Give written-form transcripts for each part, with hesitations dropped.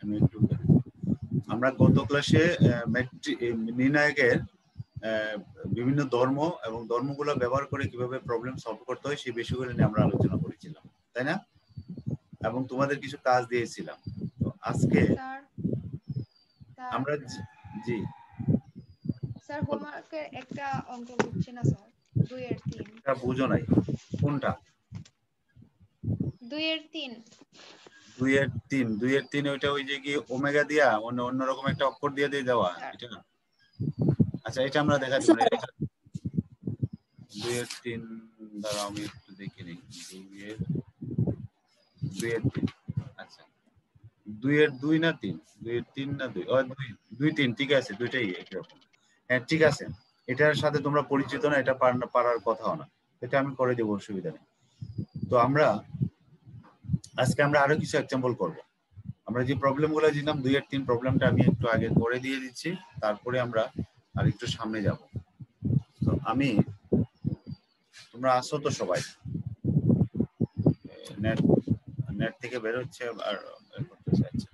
আমি একটু আমরা গত ক্লাসে নির্ণায়কের বিভিন্ন ধর্ম এবং ধর্মগুলো ব্যবহার করে কিভাবে প্রবলেম সলভ করতে হয় সেই বিষয়গুলো নিয়ে আমরা আলোচনা করেছিলাম, তাই না? এবং তোমাদের কিছু কাজ দিয়েছিলাম। তো আজকে আমরা জি স্যার হোমওয়ার্কের একটা অঙ্ক বুঝছি না স্যার, 2 এর 3। এটা বুঝো নাই কোনটা? 2 এর 3। 2 এর 3, 2 এর 3 ওইটা ওই যে কি ওমেগা দিয়া অন্যরকম একটা অক্ষর দিয়ে দিয়ে দেওয়া এটা না? আচ্ছা এটা আমরা দেখাচ্ছি মানে 2 এর 3 দ্বারা আমি একটু দেখে নিই। 2 এর 3 আচ্ছা 2 এর 2 না 3, 2 এর 3 না 2 ও 2 3 ঠিক আছে, দুইটাই একই রকম। হ্যাঁ ঠিক আছে, এটার সাথে তোমরা পরিচিত না, এটা পারার কথাও না, এটা আমি করে দেব, অসুবিধা নেই। তো আজকে আমরা আরো কিছু এক্সাম্পল করব। আমরা যে প্রবলেমগুলো দিলাম 2 এর 3 প্রবলেমটা আমি একটু আগে করে দিয়ে দিচ্ছি, তারপরে আমরা আর একটু সামনে যাব। তো তোমরা আসো তো সবাই, নেট থেকে বের হচ্ছে আর করতে চাইছে।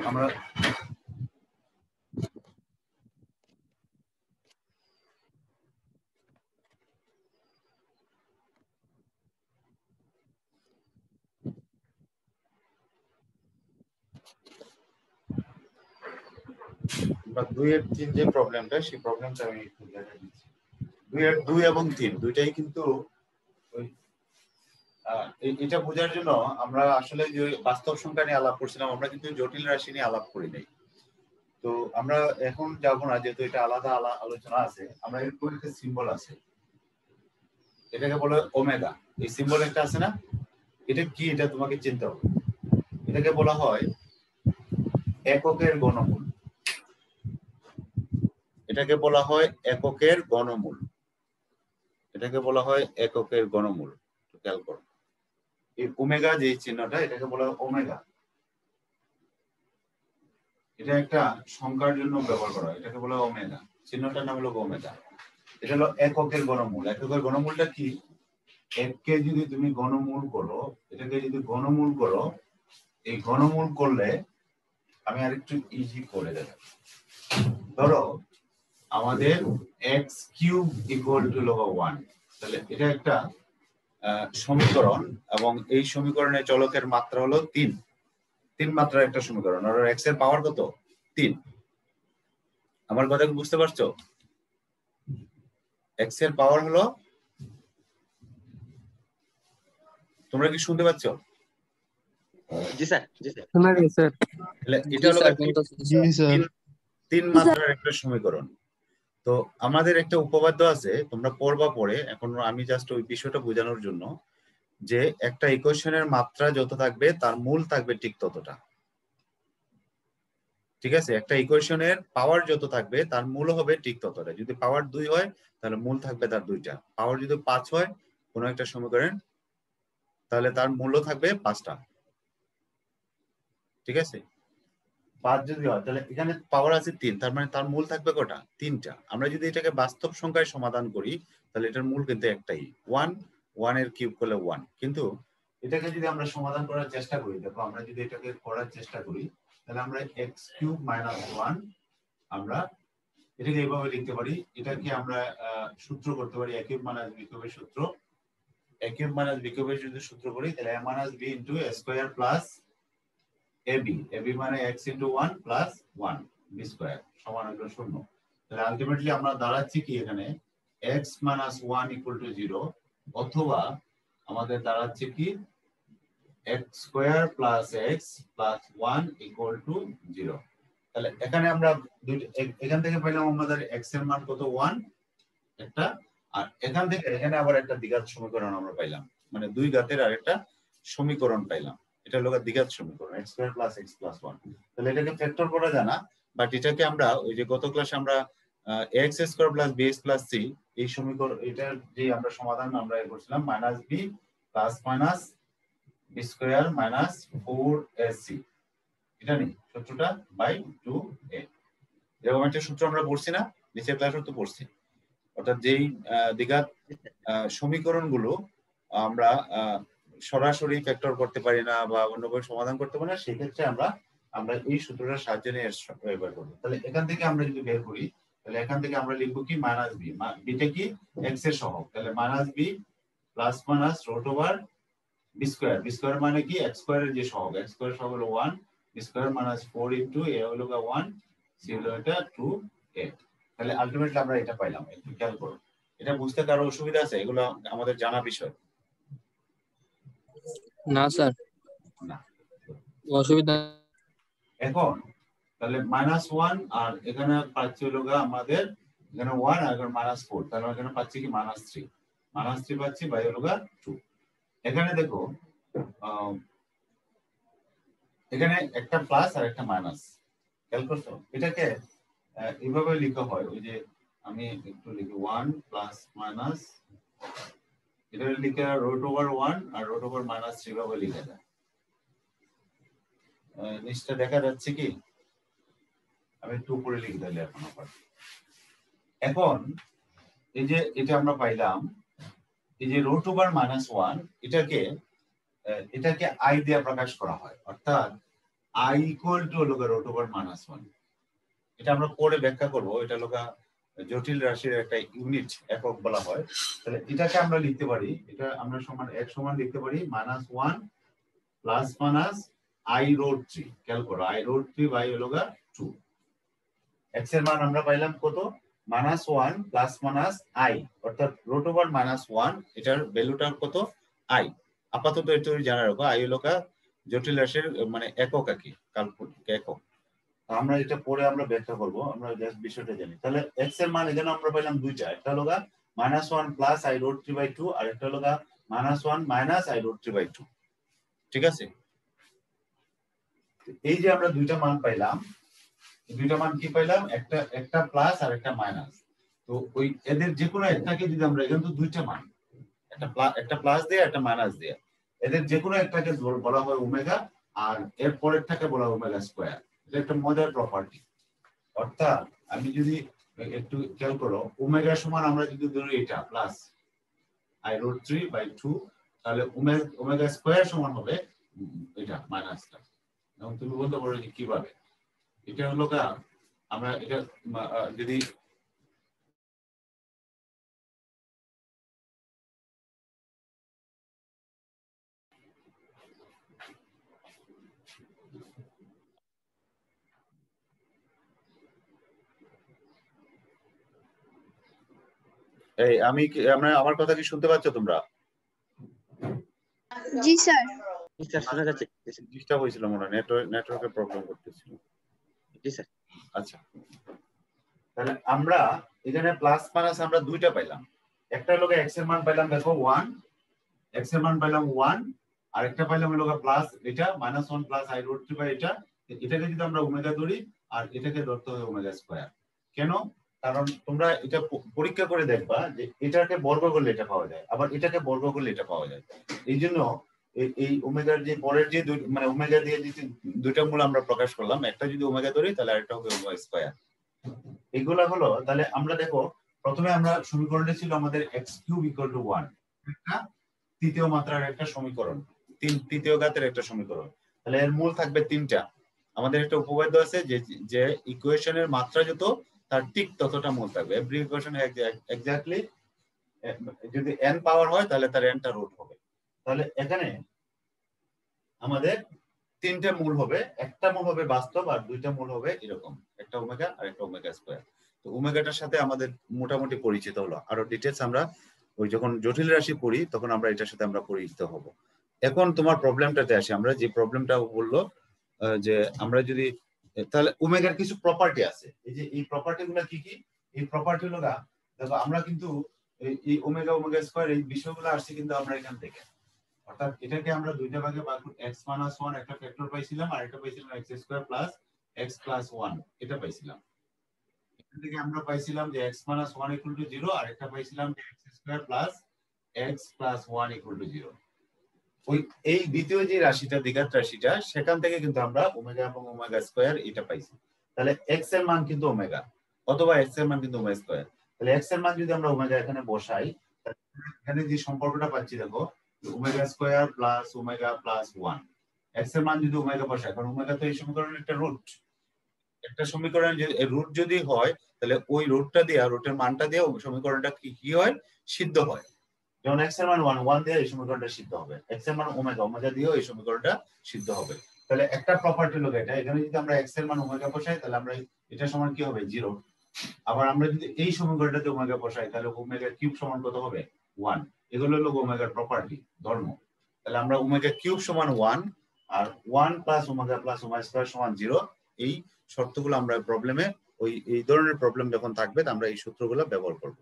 আমরা বা 2 এর 3 যে প্রবলেমটা, সেই প্রবলেমটা আমি একটু দেখা দিচ্ছি। 2 এর 2 এবং 3 দুইটাই কিন্তু ওই এটা বোঝার জন্য আমরা আসলে যে বাস্তব সংখ্যা নিয়ে আলাপ করছিলাম, আমরা কিন্তু জটিল রাশি নিয়ে আলাপ করি নাই। তো আমরা এখন যাব না, যেহেতু এটা আলাদা আলোচনা আছে। আমরা এরকম একটা সিম্বল আছে, এটাকে বলে ওমেগা। এই সিম্বল একটা আছে না, এটা কি? এটা তোমাকে চিনতে হবে। এটাকে বলা হয় এককের ঘনমূল। এটাকে বলা হয় এককের ঘনমূল। এটাকে বলা হয় এককের ঘনমূল। খেয়াল করো, এই ওমেগা যে চিহ্নটা, এটাকে বলা হয় ওমেগা। এটা একটা সংখ্যার জন্য ব্যবহার করা হয়, এটাকে বলা হয় ওমেগা। চিহ্নটার নাম হলো ওমেগা। এটা হলো এককের ঘনমূল। এককের ঘনমূলটা কি? এককে যদি তুমি ঘনমূল করো, এটাকে যদি ঘনমূল করো, এই ঘনমূল করলে আমি আরেকটু ইজি করে দেব। ধরো আমাদের x cube equal to log 1, তাহলে এটা একটা সমীকরণ, এবং এই সমীকরণে চলকের মাত্রা হলো 3। 3 মাত্রার একটা সমীকরণ, আর x এর পাওয়ার কত? 3। আমার কথা কি বুঝতে পারছো? x এর পাওয়ার হলো, তোমরা কি শুনতে পাচ্ছ? জি স্যার, জি স্যার। শোনা যায় স্যার। তাহলে এটা হলো 3 মাত্রার একটা সমীকরণ। তো আমাদের একটা উপপাদ্য আছে, তোমরা পড়বা পরে, এখন আমি জাস্ট ওই বিষয়টা বোঝানোর জন্য, যে একটা ইকুয়েশনের মাত্রা যত থাকবে তার মূল থাকবে ঠিক ততটা। ঠিক আছে, একটা ইকুয়েশনের পাওয়ার যত থাকবে তার মূল হবে ঠিক ততটা। যদি পাওয়ার 2 হয় তাহলে মূল থাকবে তার 2টা। পাওয়ার যদি 5 হয় কোনো একটা সমীকরণ, তাহলে তার মূল্য থাকবে 5টা। ঠিক আছে, 5 যদি হয় তাহলে এখানে পাওয়ার আছে 3, তার মানে তার মূল থাকবে কটা? 3টা। আমরা যদি এটাকে বাস্তব সংখ্যায় সমাধান করি তাহলে এটার মূল কিন্তু একটাই, 1। 1 এর কিউব করলে 1। কিন্তু এটাকে যদি আমরা সমাধান করার চেষ্টা করি, দেখো আমরা যদি এটাকে করার চেষ্টা করি, তাহলে আমরা x কিউব মাইনাস 1, আমরা এটাকে এইভাবে লিখতে পারি। এটাকে আমরা সূত্র করতে পারি, a কিউব মাইনাস b কিউবের সূত্র। a কিউব মাইনাস b কিউবের যদি সূত্র করি, তাহলে a minus b into a square plus ab মানে x into 1 plus 1 b square সমান হলো 0। তাহলে আলটিমেটলি আমরা দাঁড়াচ্ছি কি এখানে, x minus 1 equal to 0, অথবা আমাদের দাঁড়াচ্ছে কি x square plus x plus 1 equal to 0। তাহলে এখানে আমরা এখান থেকে পেলাম আমাদের x এর মান কত? 1 একটা, আর এখান থেকে এখানে আবার একটা দ্বিঘাত সমীকরণ আমরা পাইলাম, মানে দুই ঘাতের আরেকটা সমীকরণ পাইলাম। এটা হলো দ্বিঘাত সমীকরণ, x square plus x plus 1। তাহলে এটাকে ফ্যাক্টর করা যায় না, বাট এটাকে আমরা ওই যে গত ক্লাসে আমরা x square plus bx plus c, এই সমীকরণ এটার যে আমরা সমাধান আমরা করছিলাম, minus b plus minus b square minus 4ac, এটা নেই সূত্রটা বাই 2a। এরকম একটা সূত্র আমরা পড়ছি না, নিচের ক্লাসে তো পড়ছি। অর্থাৎ যেই দ্বিঘাত সমীকরণগুলো আমরা সরাসরি ফ্যাক্টর করতে পারি না বা অন্যভাবে সমাধান করতে পারি না, সেক্ষেত্রে আমরা এই সূত্রটার সাহায্যে নিয়ে বের করবো। তাহলে এখান থেকে আমরা যদি বের করি, তাহলে এখান থেকে আমরা লিখবো কি মাইনাস বি, বিটা কি এক্স এর সহগ, তাহলে minus b plus minus root over b square, b square মানে কি এক্স স্কয়ারের যে সহগ, এক্স স্কয়ার সহগ হলো 1, B square minus 4 into a হলো 1, সি হলো এটা 2a। তাহলে আলটিমেটলি আমরা এটা পাইলাম। একটু খেয়াল করুন, এটা বুঝতে কারো অসুবিধা আছে? এগুলো আমাদের জানা বিষয় না স্যার, না। অসুবিধা। এখন তাহলে -1 আর এখানে পাচ্ছি হলো আমাদের এখানে 1 আর এখানে -4, তাহলে এখানে পাচ্ছি কি -3 পাচ্ছি বাই হলো 2। এখানে দেখো এখানে একটা প্লাস আর একটা মাইনাস, খেয়াল করছো? এটাকে এইভাবে লেখা হয়, ওই যে আমি একটু লিখি 1 প্লাস মাইনাস, এটা লিখে রুট ওভার 1 আর রুট ওভার -3 ভাবে লিখা যায়। নিচটা দেখা যাচ্ছে কি? আমি একটু উপরে লিখে দিলে এখন এই যে এটা আমরা পাইলাম, এই যে রুট ওভার -1 এটাকে আই দিয়ে প্রকাশ করা হয়, অর্থাৎ i equal to root over -1। এটা আমরা পরে ব্যাখ্যা করব, এটা জটিল রাশির একটা ইউনিট একক বলা হয়। তাহলে এটাকে আমরা লিখতে পারি, এটা আমরা এক সমান লিখতে পারি -1 প্লাস মাইনাস আই রুট 3। খেয়াল করো, আই রুট 3 বাই 2। এক্স এর মান আমরা পাইলাম কত? -1 প্লাস মাইনাস আই, অর্থাৎ রুট ওভার -1, এটার ভ্যালুটা কত? আই। আপাতত এটা জানা রাখো, আই হলো জটিল রাশির মানে একক, আর কি কাল্পনিক একক। আমরা এটা পরে আমরা ব্যাখ্যা করব, আমরা জাস্ট বিষয়টা জানি। তাহলে এক্স এর মান এখানে আমরা পাইলাম দুইটা, একটা হলো -1 প্লাস আই রুট 3/2 আর একটা হলো -1 মাইনাস আই রুট 3/2। ঠিক আছে? এই যে আমরা দুইটা মান পাইলাম, দুইটা মান কি পাইলাম? একটা প্লাস আর একটা মাইনাস। তো ওই এদের যে কোনো একটাকে যদি আমরা, এখানে তো দুইটা মান, একটা প্লাস দিয়ে একটা মাইনাস দিয়ে, এদের যে কোনো একটাকে বলা হয় ওমেগা, আর এর পরেরটাকে বলা হয় ওমেগা স্কয়ার। এটা একটা মজার প্রপার্টি। অর্থাৎ আমি যদি একটু খেয়াল করো, ওমেগা সমান আমরা যদি ধরি এটা প্লাস আই রুট 3/2, তাহলে ওমেগা স্কয়ার সমান হবে এটা মাইনাসটা। এবং তুমি বলতে পারো যে কিভাবে? এটা হলো আমরা এটা যদি এই আমরা আমার কথা কি শুনতে পাচ্ছ তোমরা? জি স্যার। জি স্যার, শোনা যাচ্ছে। ডিস্টার্ব হয়েছিল মনে হয়, নেটওয়ার্কের প্রবলেম করতেছিল। জি স্যার। আচ্ছা, তাহলে আমরা এখানে প্লাস মাইনাস আমরা দুইটা পাইলাম। একটা হলো এক্স এর মান পাইলাম দেখো 1, এক্স এর মান পাইলাম 1, আর একটা পাইলাম হলো প্লাস এটা -1 প্লাস আই রুট 3 বাই এটা। এটাকে যদি আমরা ওমেগা ধরি আর এটাকে ধরতে হবে ওমেগা স্কয়ার। কেন? কারণ তোমরা এটা পরীক্ষা করে দেখবা যে এটাকে বর্গ করলে এটা পাওয়া যায়, আবার এটাকে বর্গ করলে এটা পাওয়া যায়। এই জন্য এই ওমেগার যে পরের যে মানে ওমেগা দিয়ে যে দুইটা মূল আমরা প্রকাশ করলাম, একটা যদি ওমেগা ধরি তাহলে আরেকটা হবে ওমেগা স্কয়ার। এগুলা হলো, তাহলে আমরা দেখো প্রথমে আমরা সমীকরণটা ছিল আমাদের x³ = 1, একটা তৃতীয় মাত্রার একটা সমীকরণ, তৃতীয় ঘাতের একটা সমীকরণ। তাহলে এর মূল থাকবে তিনটা। আমাদের একটা উপপাদ্য আছে যে ইকুয়েশনের মাত্রা যত তার ঠিক ততটা মূল থাকবে। এভরি ইকুয়েশন এক্স্যাক্টলি যদি n পাওয়ার হয় তাহলে তার n টা রুট হবে। তাহলে এখানে আমাদের তিনটা মূল হবে, একটা মূল হবে বাস্তব আর দুইটা মূল হবে এরকম, একটা ওমেগা আর একটা ওমেগা স্কয়ার। তো ওমেগাটার সাথে আমাদের মোটামুটি পরিচিত হলো, আরো ডিটেইলস আমরা ওই যখন জটিল রাশি পড়ি তখন আমরা এটার সাথে আমরা পরিচিত হব। এখন তোমার প্রবলেমটাতে আসি, আমরা যে প্রবলেমটা বললো যে আমরা যদি, তাহলে ওমেগার কিছু প্রপার্টি আছে। এই যে এই প্রপার্টি গুলো কি কি? এই প্রপার্টি গুলো দেখো আমরা কিন্তু এই ওমেগা স্কয়ার এই বিষয়গুলো আসছে কিন্তু আমরা এখান থেকে, অর্থাৎ এটাকে আমরা দুইটা ভাগে ভাগ করে x - 1 একটা ফ্যাক্টর পাইছিলাম আর একটা পাইছিলাম x² + x + 1, এটা পাইছিলাম। এখান থেকে আমরা পাইছিলাম যে x - 1 = 0 আর একটা পাইছিলাম যে x² + x + 1 = 0। ওই এই দ্বিতীয় যে রাশিটা, দ্বিঘাত রাশিটা, সেখান থেকে কিন্তু আমরা ওমেগা এবং ওমেগা স্কয়ার এটা পাইছি। তাহলে x এর মান কিন্তু ওমেগা অথবা x এর মান কিন্তু ওমেগা স্কয়ার। তাহলে x এর মান যদি আমরা ওমেগা এখানে বসাই, তাহলে এখানে যে সম্পর্কটা পাচ্ছি দেখো omega square plus omega plus 1 x এর মান যদি ওমেগা বসায়, কারণ ওমেগা তো এই সমীকরণের একটা রুট, একটা সমীকরণ যদি রুট যদি হয় তাহলে ওই রুটটা দিয়ে রুটের মানটা দিয়ে সমীকরণটা কি হয়, সিদ্ধ হয়। যেমন x এর মান 1 দিয়ে এই সমীকরণটা সিদ্ধ হবে, x এর মান ওমেগা দিয়েও এই সমীকরণটা সিদ্ধ হবে। তাহলে একটা প্রপার্টি হলো এটা, এখানে যদি আমরা x এর মান ওমেগা বসাই তাহলে আমরা এটা সমান কি হবে 0। আবার আমরা যদি এই সমীকরণটাতে ওমেগা বসাই তাহলে ওমেগা কিউব সমান কত হবে 1। এগুলো হলো ওমেগার প্রপার্টি, ধর্ম। তাহলে আমরা ওমেগা কিউব সমান 1 আর 1 প্লাস ওমেগা স্কয়ার সমান 0, এই শর্তগুলো আমরা প্রবলেমে এই ধরনের প্রবলেম যখন থাকবে আমরা এই সূত্রগুলো ব্যবহার করব।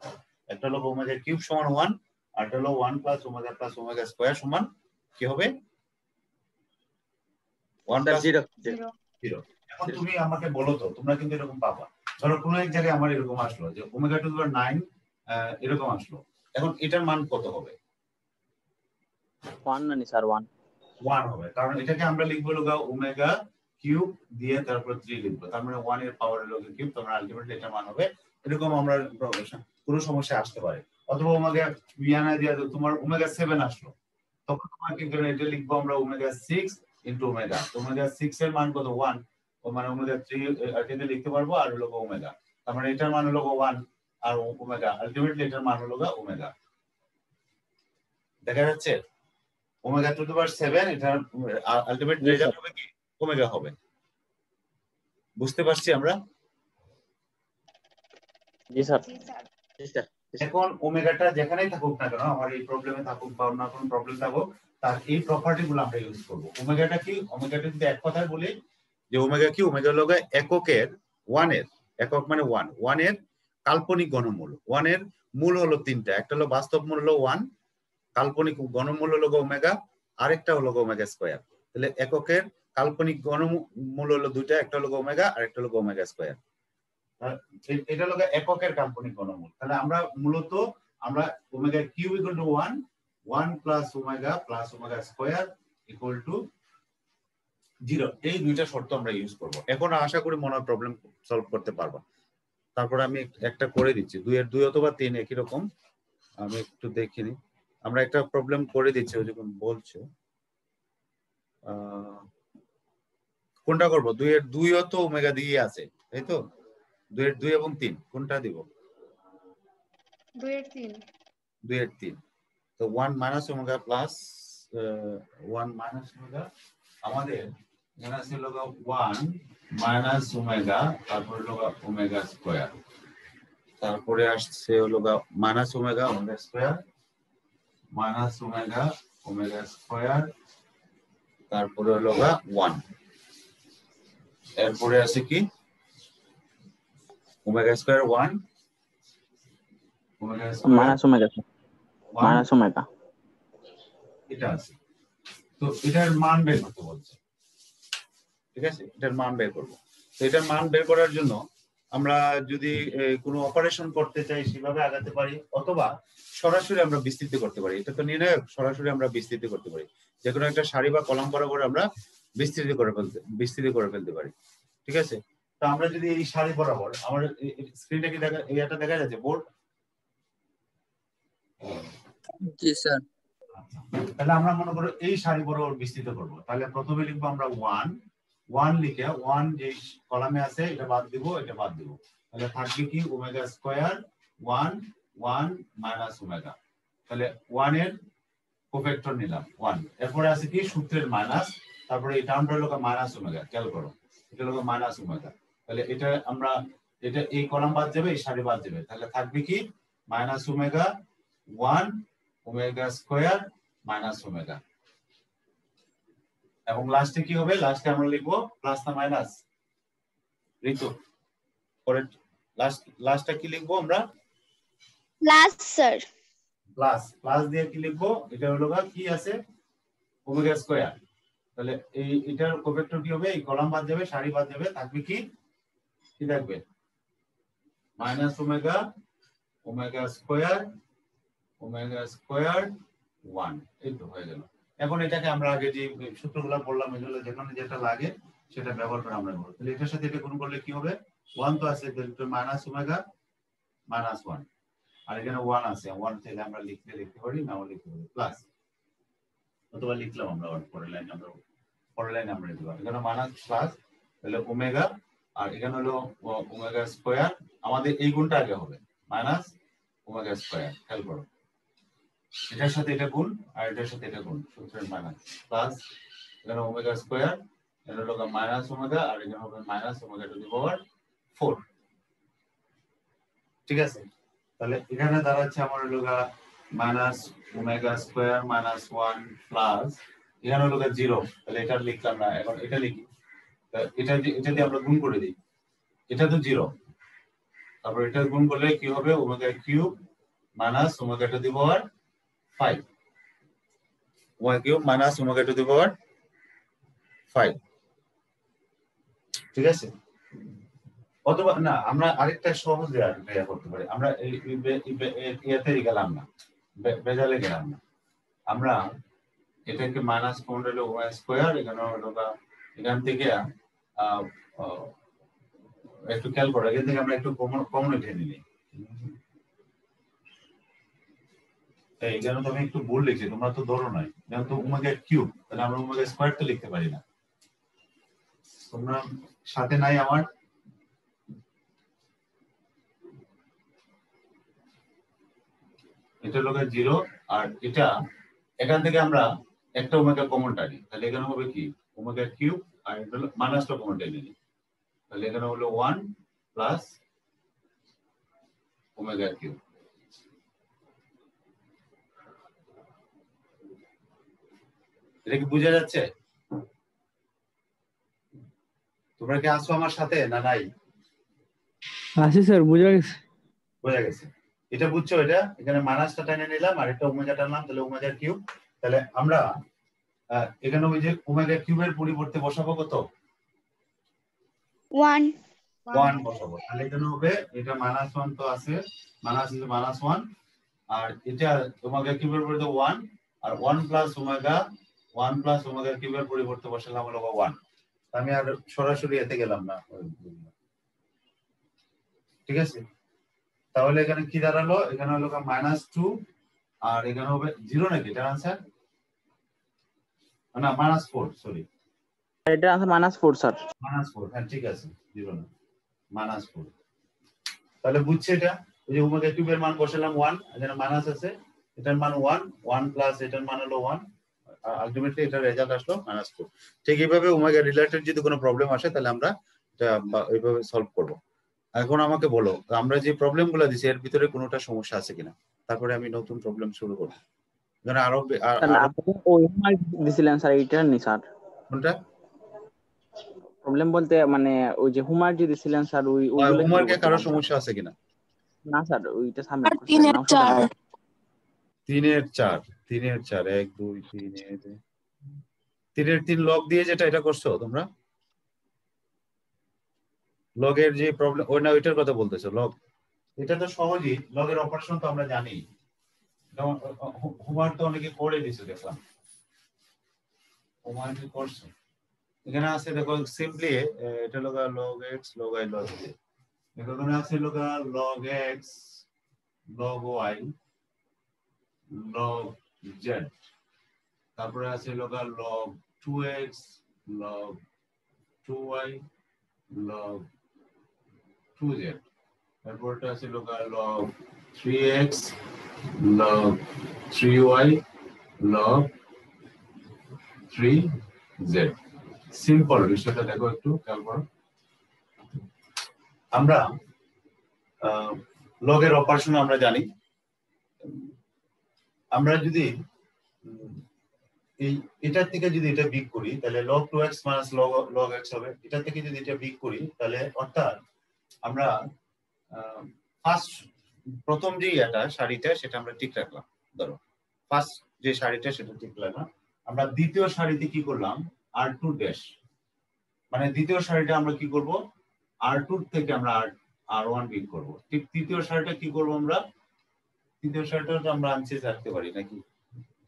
একটা হলো ওমেগা কিউব সমান 1 আর একটা হলো 1 প্লাস ওমেগা স্কয়ার সমান কি হবে 1 প্লাস 0 0 এখন তুমি আমাকে বলো তো, তোমরা কিন্তু এরকম পাবা, ধরো কোনো এক জায়গায় আমার এরকম আসলো যে ওমেগা টু দি পাওয়ার 9 এরকম আসলো, এখন এটার মান কত হবে? 1 না স্যার 1 1 হবে, কারণ এটাকে আমরা লিখবো লগা ওমেগা কিউব দিয়ে তারপর 3 লিখবো, তার মানে 1 এর পাওয়ার লগ কিউব, তোমরা আলটিমেটলি এটা মান হবে এরকম। আমরা কোনো সমস্যা আসতে পারে, অথবা ওমেগা বিয়ানা দিয়ে তোমার ওমেগা 7 আসলো, তখন তোমাকে এটা লিখবো আমরা ওমেগা 6 ইনটু ওমেগা, ওমেগা 6 এর মান কত 1, ও মানে ওমেগা 3 এটাতে লিখতে পারবো আর হলো ওমেগা, তার মানে এটার মান হলো 1 আর ওমেগা, আলটিমেটলি এটার মান হলো ওমেগা। দেখা যাচ্ছে ওমেগা টু দি পাওয়ার 7 এটার আলটিমেট রেজাল্ট হবে কি ওমেগা হবে। বুঝতে পারছি আমরা? জি স্যার জি স্যার। জি স্যার। এখন ওমেগাটা যেখানেই থাকুক না কেন, আমার এই প্রবলেমে থাকুক বা অন্য কোনো প্রবলেম থাকুক, তার এই প্রপার্টি গুলো আমরা ইউজ করব। ওমেগাটা কি, ওমেগাটা যদি এক কথায় বলি যে ওমেগা কি, ওমেগা হলো এককের 1 এর, একক মানে 1 এর কাল্পনিক ঘনমূল। 1 এর মূল হলো তিনটা, একটা হলো বাস্তব মূল হলো 1, কাল্পনিক ঘনমূল হলো ওমেগা, আরেকটা হলো ওমেগা স্কয়ার। তাহলে এককের কাল্পনিক ঘনমূল হলো দুইটা, একটা হলো ওমেগা আর একটা হলো ওমেগা স্কয়ার। এটা হলো এককের কাল্পনিক ঘনমূল। তাহলে আমরা মূলত আমরা omega cube equal to 1 plus omega square equal to 0, এই দুইটা শর্ত আমরা ইউজ করব। এখন আশা করি মনে হয় প্রবলেম সলভ করতে পারবা। তারপর আমি একটা করে দিচ্ছি, 2 এর 2 অথবা 3 একই রকম, আমি একটু দেখিনি। আমরা একটা প্রবলেম করে দিচ্ছি, ওই যখন বলছো কোনটা করব, 2 এর 2 ও তো ওমেগা দিয়ে আছে, তাই তো? 2 এর 2 এবং 3 কোনটা দিব? 2 এর 3 2 এর 3, তো 1 minus omega plus 1 minus omega, আমাদের এখানে আছে হলো 1 মাইনাস ওমেগা, তারপরে হলো ওমেগা স্কয়ার, তারপরে আসছে হলো minus omega square, minus omega square, তারপরে হলো 1, এরপরে আছে কি omega square 1 omega square minus omega এটা আছে। তো এটার মান বের করতে বলছে, ঠিক আছে? এটার মান বের করব। তো এটার মান বের করার জন্য আমরা যদি কোনো অপারেশন করতে চাই সেভাবে আগাতে পারি, অথবা সরাসরি আমরা বিস্তৃতি করতে পারি। এটা তো নির্ণায়ক, সরাসরি আমরা বিস্তৃতি করতে পারি, যে কোনো একটা সারি বা কলাম বরাবর আমরা বিস্তৃতি করে ফেলতে পারি, ঠিক আছে? তো আমরা যদি এই সারি বরাবর, আমার স্ক্রিনটা কি দেখা, এইটা দেখা যাচ্ছে বোর্ড? জি স্যার তাহলে আমরা মনে করো এই সারি বরাবর বিস্তৃত করব। তাহলে প্রথমে লিখবো আমরা 1 লিখে 1 যে কলামে আছে এটা বাদ দিব, এটা বাদ দিব, তাহলে থাকবে কি ওমেগা স্কয়ার 1 মাইনাস ওমেগা। তাহলে 1 এর কোফ্যাক্টর নিলাম 1, এরপরে আছে কি সূত্রের মাইনাস, তারপরে এই টার্মটা হলো মাইনাস ওমেগা, খেয়াল করো এটা হলো মাইনাস ওমেগা। তাহলে এটা আমরা এটা এই কলাম বাদ যাবে, এই সারি বাদ যাবে, তাহলে থাকবে কি minus omega 1 omega square minus omega, এবং লাস্টে কি হবে, লাস্টে আমরা লিখবো প্লাস না মাইনাস, ঋতু পরে লাস্টটা কি লিখবো আমরা? Plus sir. প্লাস দিয়ে কি লিখবো, এটা হলো কি আছে ওমেগা স্কয়ার। তাহলে এটার কোফ্যাক্টর কি হবে, এই কলাম বাদ যাবে, সারি বাদ যাবে, থাকবে কি থাকবে মাইনাস ওমেগা স্কয়ার 1, এই তো হয়ে গেল। এখন এটাকে আমরা আগে যে সূত্রগুলো বললাম এগুলো যেখানে যেটা লাগে সেটা ব্যবহার করে আমরা করব। তাহলে এটার সাথে এটা গুণ করলে কি হবে, 1 তো আছে, মাইনাস ওমেগা মাইনাস 1, আর এখানে 1 আছে, 1 থেকে আমরা লিখতে পারি, নাও লিখতে পারি প্লাস। অথবা লিখলাম আমরা পরের লাইন আমরা লিখতে পারি। এখানে মাইনাস প্লাস তাহলে ওমেগা, আর এখানে হলো ওমেগা স্কয়ার। আমাদের এই গুণটা আগে হবে মাইনাস ওমেগা স্কয়ার, খেয়াল করো এটার সাথে এটা গুণ আর এটার সাথে এটা গুণ, সূত্রের মাইনাস প্লাস এখানে ওমেগা স্কয়ার, এটা হলো মাইনাস ওমেগা, আর এখানে হবে মাইনাস ওমেগা টু দি পাওয়ার 4। ঠিক আছে, তাহলে এখানে দাঁড়াচ্ছে আমার হলো minus omega square minus 1 plus এখানে হলো 0, তাহলে এটা লিখলাম না, এখন এটা লিখি। এটা দিয়ে আমরা গুণ করে দিই, এটা তো 0, তারপর এটা গুণ করলে কি হবে omega cube minus omega to the power 5, omega cube minus omega to the power 5। ঠিক আছে, অথবা না আমরা আরেকটা সহজ ইয়া করতে পারি, আমরা ইয়াতে গেলাম না, বেজালে গেলাম না, আমরা এটাকে মাইনাস কমন হলো ওয়াই স্কয়ার, এখানে হলো এখান থেকে একটু খেয়াল করো, এখান থেকে আমরা একটু কমন উঠে নিই। এখানে তো আমি একটু ভুল লিখছি, তোমরা তো ধরো নাই, যেমন তো ওমেগা কিউব, তাহলে আমরা ওমেগা স্কয়ার তো লিখতে পারি না, তোমরা সাথে নাই আমার। এটা হলো 0, আর এটা এখান থেকে আমরা একটা ওমেগা কমন টানি, তাহলে এখানে হবে কি ওমেগা কিউব, আর এটা হলো মাইনাসটা কমন টানি, তাহলে এখানে হলো 1 প্লাস ওমেগা কিউব। এটা কি বোঝা যাচ্ছে? তোমরা কি আসো আমার সাথে না নাই? আছি স্যার, বোঝা গেছে। বোঝা গেছে, এটা বুঝছো? এটা এখানে মাইনাসটা টেনে নিলাম আর এটা ওমেগা টানলাম, তাহলে ওমেগা কিউব। তাহলে আমরা এখানে ওই যে ওমেগা কিউবের পরিবর্তে বসাবো কত? 1 বসাবো, তাহলে এখানে হবে এটা -1 তো আছে, -1, আর এটা ওমেগা কিউবের পরিবর্তে 1, আর 1 প্লাস ওমেগা কিউবের পরিবর্তে বসালাম হলো 1। আমি আর সরাসরি এতে গেলাম না। ঠিক আছে, তাহলে এখানে কি দাঁড়ালো? এখানে হলো -2, আর এখানে হবে 0 নাকি এটার आंसर? না -4, সরি এটার आंसर -4 স্যার। -4, হ্যাঁ ঠিক আছে, 0 না -4। তাহলে বুঝছে এটা? ওই যে ওমেগা কিউবের মান বসালাম 1, এখানে মাইনাস আছে, এটার মান 1 প্লাস এটার মান হলো 1, আলটিমেটলি এটার রেজাল্ট আসলো -4। ঠিক এইভাবে ওমেগা রিলেটেড যদি কোনো প্রবলেম আসে তাহলে আমরা এটা এইভাবে সলভ করব। এখন আমাকে বলো, আমরা যে প্রবলেমগুলো দিছি এর ভিতরে কোনোটা সমস্যা আছে কিনা, তারপরে আমি নতুন প্রবলেম শুরু করব। এখানে আরো ওই হোমওয়ার্ক দিছিলেন স্যার, এইটা নি স্যার। কোনটা প্রবলেম বলতে মানে ওই যে হোমওয়ার্ক যে দিছিলেন স্যার, ওইগুলো হোমওয়ার্কে কারো সমস্যা আছে কিনা? না স্যার, ওইটা সাবমিট করতে 3 এর 4 3 এর 4 1 2 3 এর 3 লগ দিয়ে যেটা এটা করছো তোমরা, লগের যে প্রবলেম ওই না ওইটার কথা বলতেছো? লগ এটা তো সহজই, লগের অপারেশন তো আমরা জানি, হোমওয়ার্ক তো অনেকে করে দিছে দেখলাম, হোমওয়ার্ক করছো। এখানে আছে দেখো সিম্পলি এটা log x log y log z, এখানে আছে log x log y log z, তারপরে আছে log 2x log 2y log 2z, তারপরটা আছে log 3x log 3y log 3z। Simple বিষয়টা দেখো একটু খেয়াল করো। আমরা লগের অপারেশন আমরা জানি, আমরা যদি এই এটার থেকে যদি এটা বিগ করি তাহলে log 2x minus log x হবে, এটা থেকে যদি এটা বিগ করি তাহলে অর্থাৎ আমরা প্রথম যে সারিটা সেটা আমরা ঠিক রাখলাম, ধরো ফার্স্ট যে সারিটা সেটা ঠিক রাখলাম, আমরা দ্বিতীয় সারিতে কি করলাম r2 ড্যাশ, মানে দ্বিতীয় সারিটা আমরা কি করব r2 থেকে আমরা r1 বিগ করব। ঠিক তৃতীয় সারিটা কি করব আমরা, তৃতীয় সারিটা তো আমরা আনসেজ রাখতে পারি নাকি,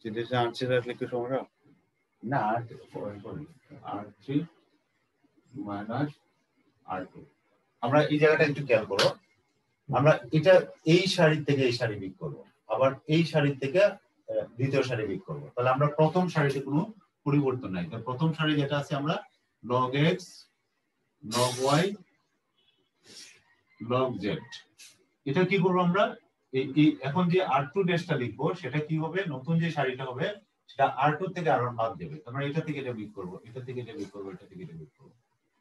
যেটা আনসেজ রাখলে কি সমস্যা না, r3 মাইনাস r2। আমরা এই জায়গাটা একটু খেয়াল করো, আমরা এটা এই সারি থেকে এই সারি বিগ করব, আবার এই সারি থেকে দ্বিতীয় সারি বিগ করব। তাহলে আমরা প্রথম সারিতে কোনো পরিবর্তন নাই। তো প্রথম সারি যেটা আছে আমরা log x log y log z, এটা কি করব আমরা এই এখন যে r2 ড্যাশটা লিখবো সেটা কি হবে, নতুন যে সারিটা হবে সেটা r2 থেকে r1 বাদ দেবে। তার মানে এটা থেকে এটা বিগ করব, এটা থেকে এটা বিগ করব, এটা থেকে এটা বিগ করব।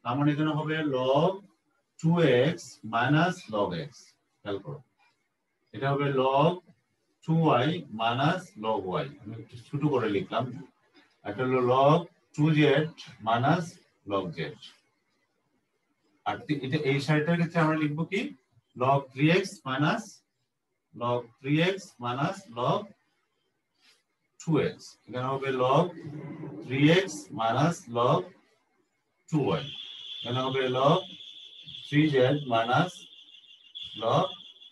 তার মানে এখানে হবে log 2x minus log x, খেয়াল করো এটা হবে log 2y minus log y, আমি একটু ছোট করে লিখলাম। এটা হলো log 2z minus log z। আর এটা এই সারিটার ক্ষেত্রে আমরা লিখব কি log 3x minus log 3x minus log 2x, এখানে হবে log 3x minus log 2y, এখানে হবে log 3z minus log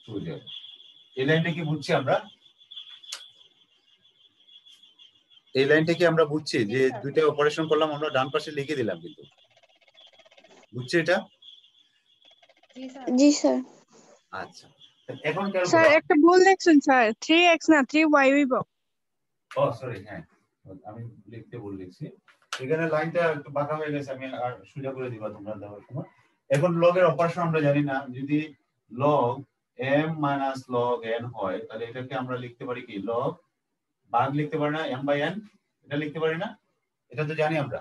2z। এই লাইনটা কি বুঝছি আমরা? এই লাইনটা কি আমরা বুঝছি যে দুইটা অপারেশন করলাম আমরা ডান পাশে লিখে দিলাম, কিন্তু বুঝছি এটা? জি স্যার। আচ্ছা এখন কেন স্যার একটা ভুল লিখছেন স্যার, 3x না 3y হইব। ও সরি, হ্যাঁ আমি লিখতে ভুল লিখছি, এখানে লাইনটা একটু বাঁকা হয়ে গেছে, আমি আর সোজা করে দিবা তোমরা দেওয়ার সময়। এখন লগ এর অপারেশন আমরা জানি না, যদি log m minus log n হয় তাহলে এটাকে আমরা লিখতে পারি কি log ভাগ লিখতে পারি না m by n, এটা লিখতে পারি না? এটা তো জানি আমরা,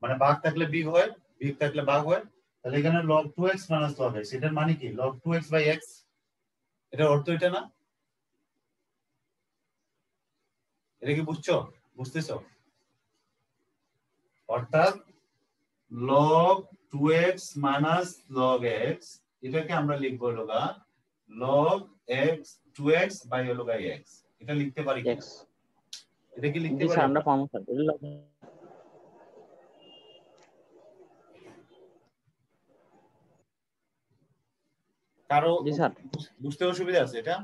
মানে ভাগ থাকলে বিগ হয়, বিগ থাকলে ভাগ হয়। তাহলে এখানে log 2x minus log x, এটার মানে কি log 2x by x, এটার অর্থ এটা না? এটা কি বুঝছো, বুঝতেছো? অর্থাৎ log 2x minus log x এটাকে আমরা লিখবো লগা log x 2x by লগা x, এটা লিখতে পারি কি? x এটা কি লিখতে জি পারি স্যার আমরা পাবো স্যার। কারো জি স্যার। বুঝতে অসুবিধা আছে এটা?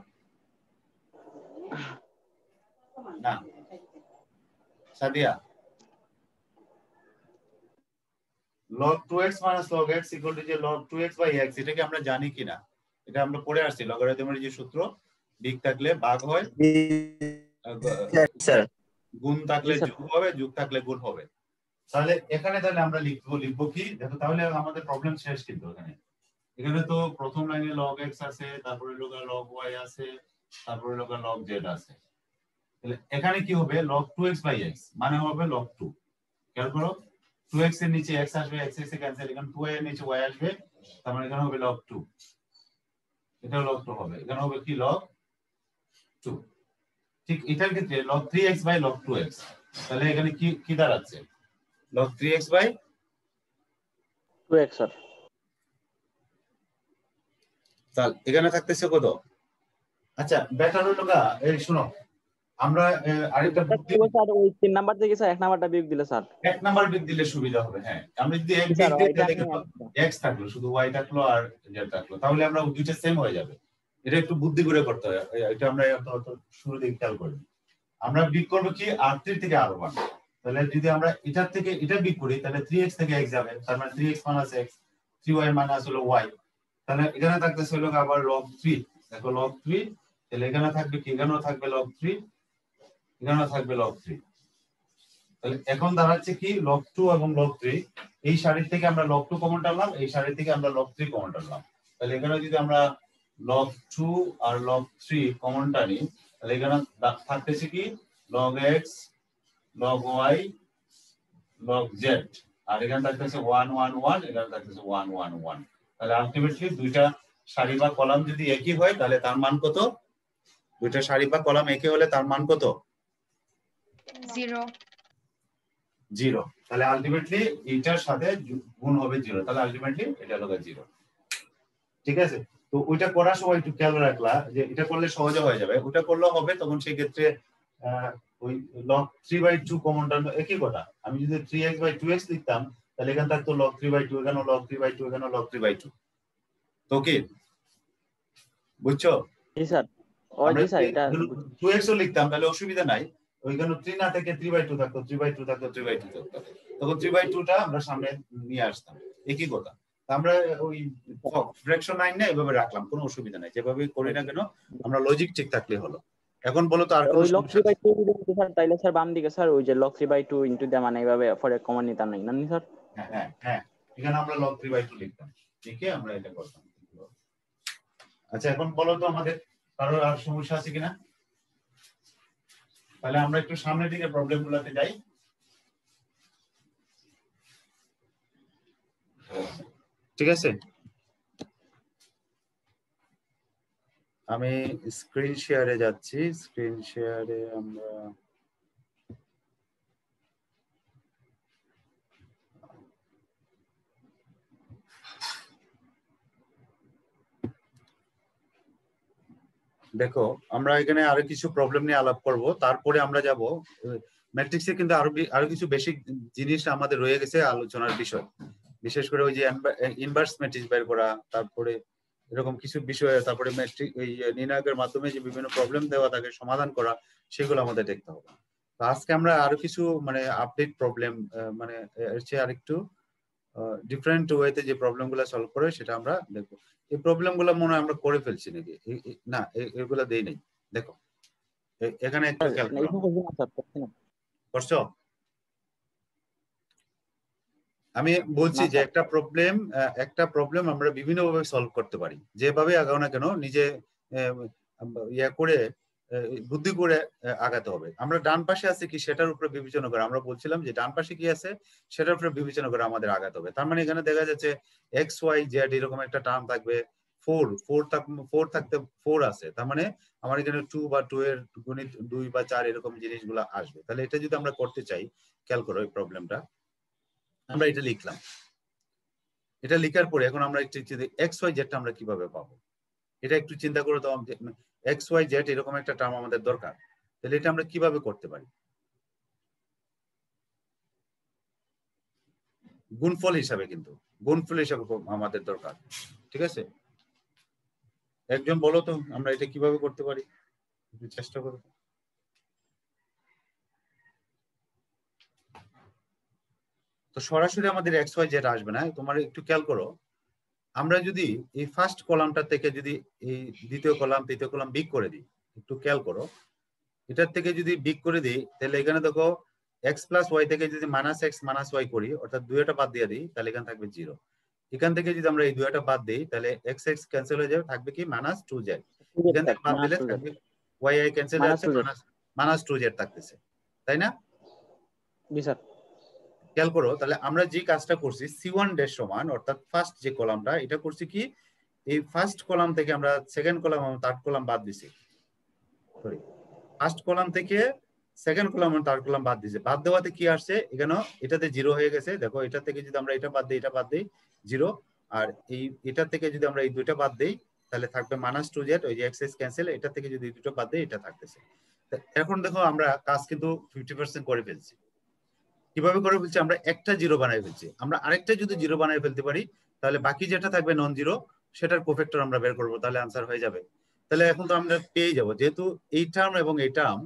না Sadia, log 2x minus log x equal to যে log 2x by x, এটা কি আমরা জানি কিনা? এটা আমরা পড়ে আসছি লগারিদমের যে সূত্র, বিগ থাকলে ভাগ হয়, স্যার গুণ থাকলে যোগ হবে, যোগ থাকলে গুণ হবে। তাহলে এখানে তাহলে আমরা লিখবো কি দেখো, তাহলে আমাদের প্রবলেম শেষ। কিন্তু এখানে তো প্রথম লাইনে log x আছে, তারপরে log y আছে, তারপরে log z আছে। তাহলে এখানে কি হবে log 2x by x মানে হবে log 2, খেয়াল করো 2x এর নিচে x আসবে, x এর ক্যান্সেল, এখানে 2y এর নিচে y আসবে, তার মানে এখানে হবে log 2, এটা log 2 হবে, এখানে হবে কি log 2। ঠিক এটার ক্ষেত্রে log 3x by log 2x, তাহলে এখানে কি কি দাঁড়াচ্ছে log 3x by 2x sir. তাহলে এখানে থাকতেছে কত? আচ্ছা বেটার হলো গা, এই শুনো আমরা আরেকটা স্যার ওই 3 নাম্বার থেকে স্যার 1 নাম্বারটা বিয়োগ দিলে স্যার, এক নাম্বার বিগ দিলে সুবিধা হবে। হ্যাঁ আমরা যদি এক বিগ দিতে দেখো x থাকলো, শুধু y থাকলো আর z থাকলো, তাহলে আমরা দুইটা সেম হয়ে যাবে। এটা একটু বুদ্ধি করে করতে হয়, এটা আমরা শুরু থেকে খেয়াল করি। আমরা বিগ করব কি r3 থেকে r1, তাহলে যদি আমরা এটার থেকে এটা বিগ করি তাহলে 3x থেকে x যাবে, তার মানে 3x minus x, 3y minus হলো y, তাহলে এখানে থাকতেছে হলো আবার log 3, দেখো log 3, তাহলে এখানে থাকবে কি, এখানেও থাকবে log 3, এখানেও থাকবে log 3। তাহলে এখন দাঁড়াচ্ছে কি log 2 এবং log 3, এই সারির থেকে আমরা log 2 কমন টানলাম, এই সারি থেকে আমরা log 3 কমন টানলাম। তাহলে এখানে যদি আমরা log 2 আর log 3 কমন টানি তাহলে এখানে থাকতেছে কি log x log y log z, আর এখানে থাকতেছে 1 1 1, এখানে থাকতেছে 1 1 1। তাহলে আলটিমেটলি দুইটা সারি বা কলাম যদি একই হয় তাহলে তার মান কত? দুইটা সারি বা কলাম একই হলে তার মান কত? 0। তাহলে আলটিমেটলি এইটার সাথে গুণ হবে 0, তাহলে আলটিমেটলি এটা হলো 0। ঠিক আছে, তো ওইটা করার সময় একটু খেয়াল রাখলা যে এটা করলে সহজে হয়ে যাবে, ওটা করলেও হবে। তখন সেই ক্ষেত্রে ওই log 3/2 কমনটা একই কথা, আমি যদি 3x by 2x লিখতাম তাহলে এখানে থাকতো log 3/2, এখানে log 3/2, এখানে log 3/2। তো কি বুঝছো? জি স্যার। ও জি স্যার, এটা 2x ও লিখতাম তাহলে অসুবিধা নাই, ওইখানে 3 না থেকে 3/2 থাকতো, 3/2 থাকতো, 3/2 থাকতো, তখন 3/2টা আমরা সামনে নিয়ে আসতাম, একই কথা। আমরা ওই ফ্র্যাকশন লাইন না এভাবে রাখলাম, কোনো অসুবিধা নাই, যেভাবে করি না কেন আমরা লজিক ঠিক থাকলে হলো। এখন বলো তো আর কোনো ওই লগ সমস্যা 3/2 যদি হতো স্যার তাইলে স্যার বাম দিকে স্যার ওই যে log 3/2 ইনটু দা মানে এইভাবে পরে কমন নিতাম না নি স্যার? হ্যাঁ হ্যাঁ হ্যাঁ, এখানে আমরা log 3/2 লিখতাম, লিখে আমরা এটা করতাম। আচ্ছা এখন বলো তো আমাদের কারো আর সমস্যা আছে কিনা? তাহলে আমরা একটু সামনের দিকে প্রবলেম গুলোতে যাই। ঠিক আছে, আমি স্ক্রিন শেয়ারে যাচ্ছি। স্ক্রিন শেয়ারে আমরা দেখো আমরা এখানে আরো কিছু প্রবলেম নিয়ে আলাপ করব, তারপরে আমরা যাব ম্যাট্রিক্সে। কিন্তু আরো কিছু বেসিক জিনিস আমাদের রয়ে গেছে আলোচনার বিষয়, বিশেষ করে ওই যে ইনভার্স ম্যাট্রিক্স বের করা, তারপরে এরকম কিছু বিষয়, তারপরে ম্যাট্রিক এই নির্ণায়কের মাধ্যমে যে বিভিন্ন প্রবলেম দেওয়া থাকে সমাধান করা, সেগুলো আমাদের দেখতে হবে। তো আজকে আমরা আরো কিছু মানে আপডেট প্রবলেম, মানে এর চেয়ে আরেকটু ডিফারেন্ট ওয়েতে যে প্রবলেম গুলো সলভ করে সেটা আমরা দেখবো। এই প্রবলেম গুলো মনে হয় আমরা করে ফেলছি নাকি? না, এগুলো দেই নাই। দেখো এখানে একটু খেয়াল করো, করছো? আমি বলছি যে একটা প্রবলেম আমরা বিভিন্ন ভাবে সলভ করতে পারি, যেভাবে আগাও না কেন নিজে ইয়া করে বুদ্ধি করে আগাতে হবে। আমরা ডান পাশে আছে কি সেটার উপরে বিবেচনা করে, আমরা বলছিলাম যে ডান পাশে কি আছে সেটার উপরে বিবেচনা করে আমাদের আগাতে হবে। তার মানে এখানে দেখা যাচ্ছে এক্স ওয়াই জেড এরকম একটা টার্ম থাকবে, ফোর থাকতে 4 আছে, তার মানে আমার এখানে 2 বা 2 এর গুণিত 2 বা 4 এরকম জিনিসগুলো আসবে। তাহলে এটা যদি আমরা করতে চাই, খেয়াল করো এই প্রবলেমটা, আমরা এটা লিখলাম। এটা লিখার পরে এখন আমরা একটু এক্স ওয়াই জেডটা আমরা কিভাবে পাবো, এটা একটু চিন্তা করে। তো এক্স ওয়াই জেড এরকম একটা টার্ম আমাদের দরকার, তাহলে এটা আমরা কিভাবে করতে পারি? গুণফল হিসাবে, কিন্তু গুণফল হিসাবে আমাদের দরকার। ঠিক আছে, একজন বলো তো আমরা এটা কিভাবে করতে পারি, একটু চেষ্টা করো। তো সরাসরি আমাদের এক্স ওয়াই জেড আসবে না, তোমার একটু খেয়াল করো। আমরা যদি এই ফার্স্ট কলামটা থেকে যদি এই দ্বিতীয় কলাম তৃতীয় কলাম বিগ করে দিই, একটু খেয়াল করো, এটার থেকে যদি বিগ করে দিই, তাহলে এখানে দেখো এক্স প্লাস ওয়াই থেকে যদি মাইনাস এক্স মাইনাস ওয়াই করি, অর্থাৎ দুইটা বাদ দিয়ে দিই, তাহলে এখানে থাকবে 0। এখান থেকে যদি আমরা এই দুইটা বাদ দিই, তাহলে এক্স এক্স ক্যান্সেল হয়ে যাবে, থাকবে কি মাইনাস 2z। এখান থেকে বাদ দিলে থাকবে ওয়াই আই ক্যান্সেল হয়ে যাচ্ছে, মাইনাস 2z থাকতেছে, তাই না? জি স্যার। খেয়াল করো, তাহলে আমরা যে কাজটা করছি c1 ড্যাশ সমান, অর্থাৎ ফার্স্ট যে কলামটা, এটা করছি কি এই ফার্স্ট কলাম থেকে আমরা সেকেন্ড কলাম এবং থার্ড কলাম বাদ দিছি। সরি, ফার্স্ট কলাম থেকে সেকেন্ড কলাম এবং থার্ড কলাম বাদ দিছে। বাদ দেওয়াতে কি আসছে, এখানে এটাতে 0 হয়ে গেছে। দেখো এটা থেকে যদি আমরা এটা বাদ দিই, এটা বাদ দিই 0, আর এই এটা থেকে যদি আমরা এই দুইটা বাদ দিই, তাহলে থাকবে মাইনাস 2z, ওই যে এক্স এক্স ক্যান্সেল, এটা থেকে যদি দুটো বাদ দিই এটা থাকতেছে। এখন দেখো আমরা কাজ কিন্তু 50% করে ফেলছি। কিভাবে করে ফেলছি, আমরা একটা 0 বানাই ফেলছি। আমরা আরেকটা যদি 0 বানাই ফেলতে পারি, তাহলে বাকি যেটা থাকবে নন 0 সেটার কোফ্যাক্টর আমরা বের করবো, তাহলে আনসার হয়ে যাবে। তাহলে এখন তো আমরা পেয়ে যাবো, যেহেতু এই টার্ম এবং এই টার্ম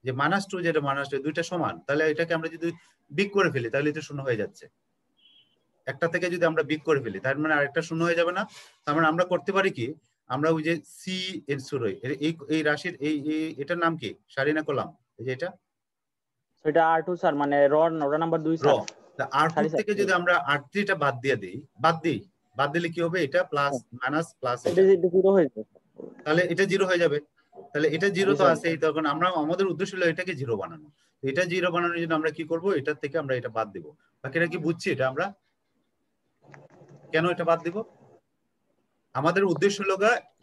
যে মাইনাস 2 যেটা মাইনাস 2 দুইটা সমান, তাহলে এটাকে আমরা যদি বিগ করে ফেলি তাহলে এটা শূন্য হয়ে যাচ্ছে। একটা থেকে যদি আমরা বিগ করে ফেলি তার মানে আরেকটা শূন্য হয়ে যাবে না। তার মানে আমরা করতে পারি কি, আমরা ওই যে সি এর শুরু এই রাশির এই এটার নাম কি, সারি না কলাম, এই যে এটা সেটা r2 স্যার, মানে র নাম্বার 2 স্যার। r2 থেকে যদি আমরা r3 টা বাদ দিলে কি হবে, এটা প্লাস মাইনাস প্লাস, এটা 0 হয়ে যাবে, তাহলে এটা 0 হয়ে যাবে। তাহলে এটা 0 তো আছেই, তখন আমরা আমাদের উদ্দেশ্য হলো এটাকে 0 বানানো। এটা 0 বানানোর জন্য আমরা কি করব, এটার থেকে আমরা এটা বাদ দিব। বাকিটা কি বুঝছি এটা আমরা কেন এটা বাদ দিব? আমাদের উদ্দেশ্য হলো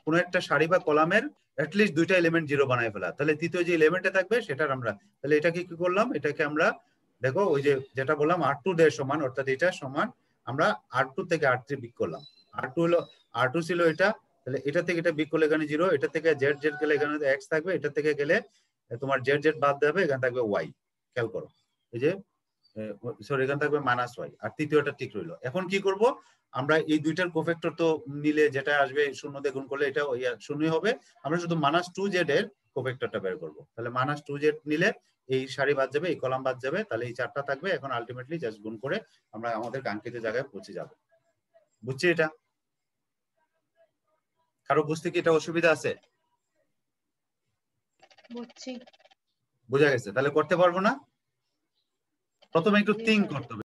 কোনো একটা সারি বা কলামের অ্যাটলিস্ট দুইটা এলিমেন্ট 0 বানায় ফেলা, তাহলে তৃতীয় যে এলিমেন্টটা থাকবে সেটার আমরা, তাহলে এটাকে কি করলাম, এটাকে আমরা দেখো ওই যে যেটা বললাম r2 দের সমান, অর্থাৎ এটা সমান আমরা r2 থেকে r3 বিগ করলাম। r2 ছিল এটা, তাহলে এটা থেকে এটা বিগ করলে এখানে 0, এটা থেকে জেড জেড গেলে এখানে x থাকবে, এটা থেকে গেলে তোমার জেড জেড বাদ দেবে, এখানে থাকবে y। খেয়াল করো, এই যে সরি এখানে থাকবে মাইনাস y, আর তৃতীয়টা ঠিক রইলো। এখন কি করব, আমরা এই দুইটার কোফ্যাক্টর তো নিলে যেটা আসবে শূন্য দিয়ে গুণ করলে এটা শূন্যই হবে। আমরা শুধু মাইনাস 2z এর কোফ্যাক্টরটা বের করব। তাহলে মাইনাস 2z নিলে এই সারি বাদ যাবে, এই কলাম বাদ যাবে, তাহলে এই চারটা থাকবে। এখন আলটিমেটলি জাস্ট গুণ করে আমরা আমাদের কাঙ্ক্ষিত জায়গায় পৌঁছে যাব। বুঝছি এটা? কারো বুঝতে কি এটা অসুবিধা আছে? বুঝছি। বোঝা গেছে? তাহলে করতে পারবো না? প্রথমে একটু জি, থিঙ্ক স্যার। করতে হবে।